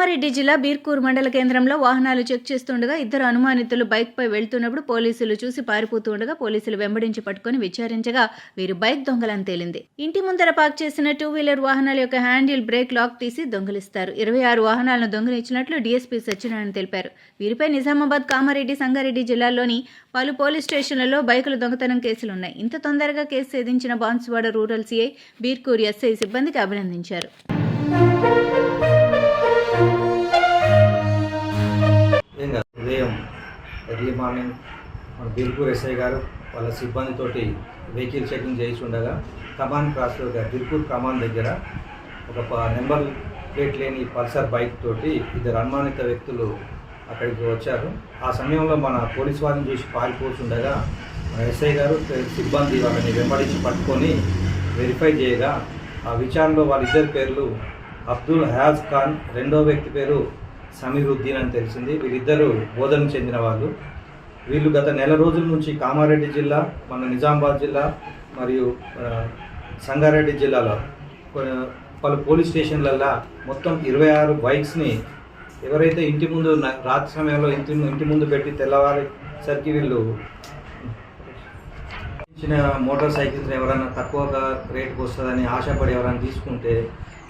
కామారెడ్డి జిల్లా బీర్కూర్ మండల కేంద్రంలో వాహనాలు చెక్ చేస్తుండగా ఇద్దరు అనుమానితులు బైక్పై వెళ్తున్నప్పుడు పోలీసులు చూసి పారిపోతూ ఉండగా పోలీసులు వెంబడించి పట్టుకుని విచారించగా వీరు బైక్ దొంగలని తేలింది. ఇంటి ముందర పార్క్ చేసిన 2-వీలర్ వాహనాల యొక్క హ్యాండిల్ బ్రేక్ లాక్ తీసి దొంగిలిస్తారు. 26 వాహనాలను దొంగిలించినట్లు డీఎస్పీ సత్యనారాయణ తెలిపారు. వీరిపై నిజామాబాద్, కామారెడ్డి, సంగారెడ్డి జిల్లాల్లోని పలు పోలీస్ స్టేషన్లలో బైకుల దొంగతనం కేసులున్నాయి. ఇంత తొందరగా కేసు ఛేదించిన Banswada rural CI, Birkur SI సిబ్బందికి అభినందించారు. ఉదయం ఎర్లీ మార్నింగ్ మన బీర్కూర్ ఎస్ఐ గారు వాళ్ళ సిబ్బందితోటి వెహికల్ చెకింగ్ చేయించుండగా కమాన్ క్రాస్ బీర్కూర్ కమాన్ దగ్గర ఒక నెంబర్ ప్లేట్ లేని పల్సర్ బైక్ తోటి ఇద్దరు అనుమానిత వ్యక్తులు అక్కడికి వచ్చారు. ఆ సమయంలో మన పోలీస్ వారిని చూసి పారిపోతుండగా మన ఎస్ఐ గారు సిబ్బంది వాళ్ళని వెంబడించి పట్టుకొని వెరిఫై చేయగా ఆ విచారణలో వాళ్ళిద్దరి పేర్లు అబ్దుల్ హయాజ్ ఖాన్, రెండో వ్యక్తి పేరు సమీరుద్దీన్ అని తెలిసింది. వీరిద్దరూ బోధన చెందిన వాళ్ళు. వీళ్ళు గత నెల రోజుల నుంచి కామారెడ్డి జిల్లా, మన నిజామాబాద్ జిల్లా మరియు సంగారెడ్డి జిల్లాలో పలు పోలీస్ స్టేషన్లల్లో మొత్తం 26 బైక్స్ని ఎవరైతే ఇంటి ముందు రాత్రి సమయంలో ఇంటి ముందు పెట్టి తెల్లవారేసరికి వీళ్ళు ఇచ్చిన మోటార్ సైకిల్స్ ఎవరైనా తక్కువగా రేటుకు వస్తుందని ఆశపడి ఎవరైనా తీసుకుంటే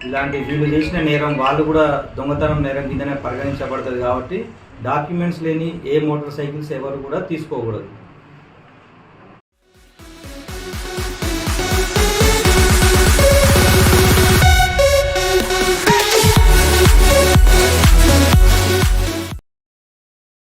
ఇలాంటి వీళ్ళు చేసిన నేరం వాళ్ళు కూడా దొంగతనం నేరం కిందనే పరిగణించబడుతుంది. కాబట్టి డాక్యుమెంట్స్ లేని ఏ మోటార్ సైకిల్స్ ఎవరు కూడా తీసుకోకూడదు.